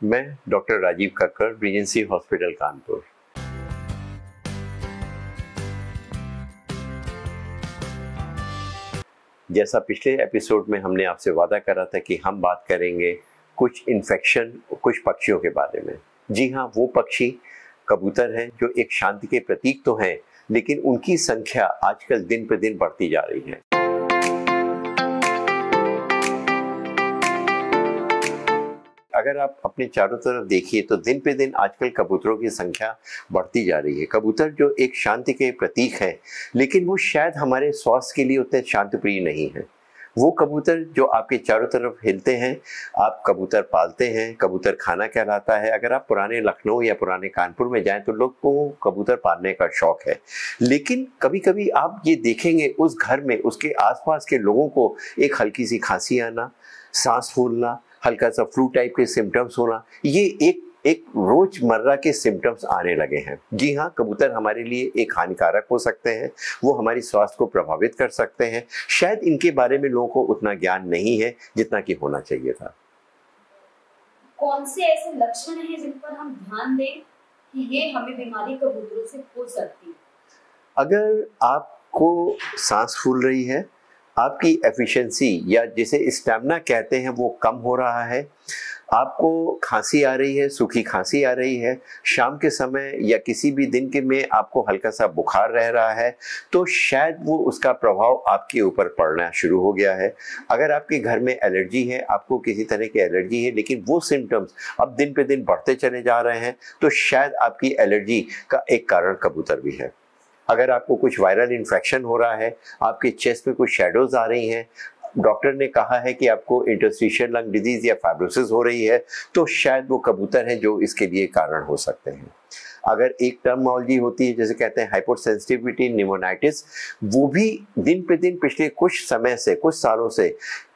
मैं doctor Rajiv Kakkar, regency hospital Kanpur. जैसा पिछले एपिसोड में हमने आपसे वादा करा था कि हम बात करेंगे कुछ इन्फेक्शन कुछ पक्षियों के बारे में। जी हाँ, वो पक्षी कबूतर हैं जो एक शांति के प्रतीक तो हैं, लेकिन उनकी संख्या आजकल दिन पर दिन बढ़ती जा रही है। अगर आप अपने चारों तरफ देखिए तो दिन पे दिन आजकल कबूतरों की संख्या बढ़ती जा रही है। कबूतर जो एक शांति के प्रतीक है, लेकिन वो शायद हमारे स्वास्थ्य के लिए उतने शांतिप्रिय नहीं है। वो कबूतर जो आपके चारों तरफ हिलते हैं, आप कबूतर पालते हैं, कबूतर खाना कहलाता है। अगर आप पुराने लखनऊ या पुराने कानपुर में जाएं तो लोग को कबूतर पालने का शौक है, लेकिन कभी कभी आप ये देखेंगे उस घर में उसके आसपास के लोगों को एक हल्की सी खांसी आना, सांस फूलना, हल्का सा फ्लू टाइप के सिम्टम्स होना, ये एक रोजमर्रा के सिम्टम्स आने लगे हैं। जी हाँ, कबूतर हमारे लिए एक हानिकारक हो सकते हैं, वो हमारी स्वास्थ्य को प्रभावित कर सकते हैं। शायद इनके बारे में लोगों को उतना ज्ञान नहीं है जितना कि होना चाहिए था। कौन से ऐसे लक्षण हैं जिन पर हम ध्यान दें कि ये हमें बीमारी कबूतरों से हो सकती है? अगर आपको सांस फूल रही है, आपकी एफिशिएंसी या जिसे स्टैमिना कहते हैं वो कम हो रहा है, आपको खांसी आ रही है, सूखी खांसी आ रही है, शाम के समय या किसी भी दिन के में आपको हल्का सा बुखार रह रहा है, तो शायद वो उसका प्रभाव आपके ऊपर पड़ना शुरू हो गया है। अगर आपके घर में एलर्जी है, आपको किसी तरह की एलर्जी है, लेकिन वो सिम्टम्स अब दिन पे दिन बढ़ते चले जा रहे हैं, तो शायद आपकी एलर्जी का एक कारण कबूतर भी है। अगर आपको कुछ वायरल इन्फेक्शन हो रहा है, आपके चेस्ट में कुछ शेडोज आ रही हैं, डॉक्टर ने कहा है कि आपको इंटरस्टिशियल लंग डिजीज या फाइब्रोसिस हो रही है, तो शायद वो कबूतर हैं जो इसके लिए कारण हो सकते हैं। अगर एक टर्मिनोलॉजी होती है जैसे कहते हैं हाइपोसेंसिटिविटी निमोनाइटिस, वो भी दिन पे दिन पिछले कुछ समय से, कुछ सालों से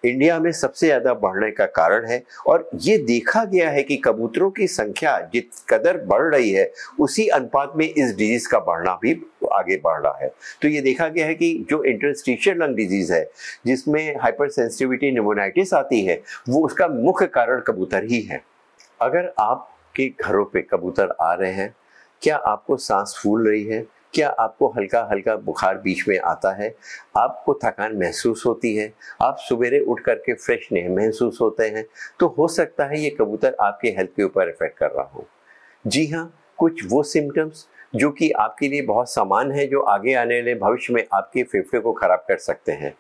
इंडिया में सबसे ज़्यादा बढ़ने का कारण है। और ये देखा गया है कि कबूतरों की संख्या जिस कदर बढ़ रही है, उसी अनुपात में इस डिजीज का बढ़ना भी आगे बढ़ रहा है। तो ये देखा गया है कि जो इंटरस्टिशियल लंग डिजीज है, जिसमें हाइपरसेंसिटिविटी निमोनाइटिस आती है, वो उसका मुख्य कारण कबूतर ही है। अगर आपके घरों पे कबूतर आ रहे हैं, क्या आपको सांस फूल रही है, क्या आपको हल्का हल्का बुखार बीच में आता है, आपको थकान महसूस होती है, आप सवेरे उठ करके फ्रेश नहीं महसूस होते हैं, तो हो सकता है ये कबूतर आपके हेल्थ के ऊपर इफेक्ट कर रहा हो। जी हाँ, कुछ वो सिम्टम्स जो कि आपके लिए बहुत सामान्य है, जो आगे आने वाले भविष्य में आपके फेफड़े को खराब कर सकते हैं।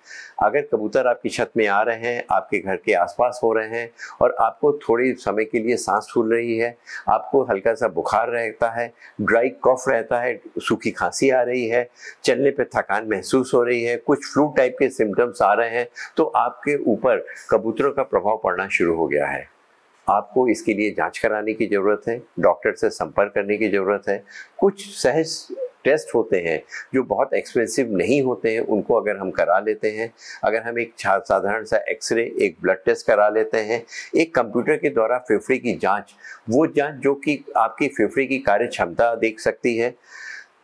अगर कबूतर आपकी छत में आ रहे हैं, आपके घर के आसपास हो रहे हैं और आपको थोड़े समय के लिए सांस फूल रही है, आपको हल्का सा बुखार रहता है, ड्राई कफ रहता है, सूखी खांसी आ रही है, चलने पे थकान महसूस हो रही है, कुछ फ्लू टाइप के सिम्टम्स आ रहे हैं, तो आपके ऊपर कबूतरों का प्रभाव पड़ना शुरू हो गया है। आपको इसके लिए जांच कराने की ज़रूरत है, डॉक्टर से संपर्क करने की ज़रूरत है। कुछ सहज टेस्ट होते हैं जो बहुत एक्सपेंसिव नहीं होते हैं, उनको अगर हम करा लेते हैं, अगर हम एक साधारण सा एक्सरे, एक ब्लड टेस्ट करा लेते हैं, एक कंप्यूटर के द्वारा फेफड़े की जांच, वो जांच जो कि आपकी फेफड़े की कार्य क्षमता देख सकती है।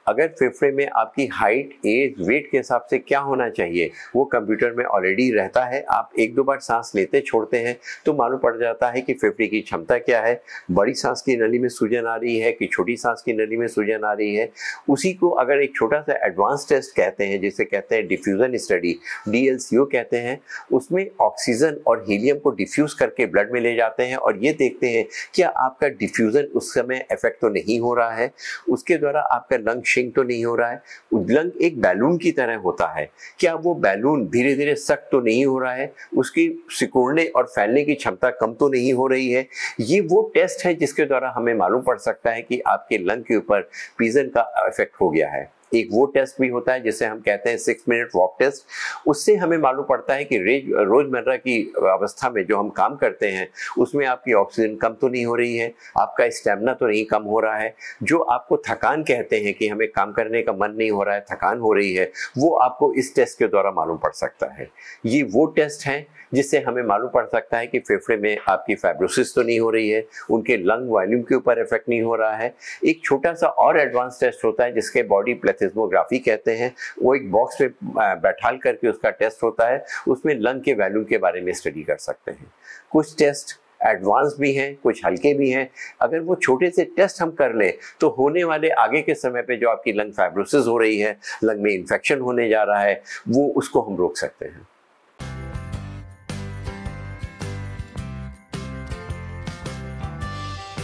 अगर फेफड़े में आपकी हाइट, एज, वेट के हिसाब से क्या होना चाहिए, वो कंप्यूटर में ऑलरेडी रहता है। आप एक दो बार सांस लेते छोड़ते हैं तो मालूम पड़ जाता है कि फेफड़े की क्षमता क्या है, बड़ी सांस की नली में सूजन आ रही है कि छोटी सांस की नली में सूजन आ रही है। उसी को अगर एक छोटा सा एडवांस टेस्ट कहते हैं, जिसे कहते हैं डिफ्यूजन स्टडी, DLCO कहते हैं, उसमें ऑक्सीजन और हीलियम को डिफ्यूज करके ब्लड में ले जाते हैं और ये देखते हैं क्या आपका डिफ्यूजन उस समय इफेक्ट तो नहीं हो रहा है, उसके द्वारा आपका लंग शिंक तो नहीं हो रहा है। लंग एक बैलून की तरह होता है, क्या वो बैलून धीरे धीरे सख्त तो नहीं हो रहा है, उसकी सिकुड़ने और फैलने की क्षमता कम तो नहीं हो रही है। ये वो टेस्ट है जिसके द्वारा हमें मालूम पड़ सकता है कि आपके लंग के ऊपर पीजन का इफेक्ट हो गया है। एक वो टेस्ट भी होता है जिसे हम कहते हैं 6 मिनट वॉक टेस्ट। उससे हमें मालूम पड़ता है कि रोजमर्रा की अवस्था में जो हम काम करते हैं उसमें आपकी ऑक्सीजन कम तो नहीं हो रही है, आपका स्टैमिना तो नहीं कम हो रहा है। जो आपको थकान कहते हैं कि हमें काम करने का मन नहीं हो रहा है, थकान हो रही है, वो आपको इस टेस्ट के द्वारा मालूम पड़ सकता है। ये वो टेस्ट हैं जिससे हमें मालूम पड़ सकता है कि फेफड़े में आपकी फाइब्रोसिस तो नहीं हो रही है, उनके लंग वॉल्यूम के ऊपर इफेक्ट नहीं हो रहा है। एक छोटा सा और एडवांस टेस्ट होता है जिसके बॉडी प्लेथिस्मोग्राफी कहते हैं। वो एक बॉक्स में बैठाल करके उसका टेस्ट होता है, उसमें लंग के वॉल्यूम के बारे में स्टडी कर सकते हैं। कुछ टेस्ट एडवांस भी हैं, कुछ हल्के भी हैं। अगर वो छोटे से टेस्ट हम कर लें तो होने वाले आगे के समय पे जो आपकी लंग फाइब्रोसिस हो रही है, लंग में इन्फेक्शन होने जा रहा है, वो उसको हम रोक सकते हैं।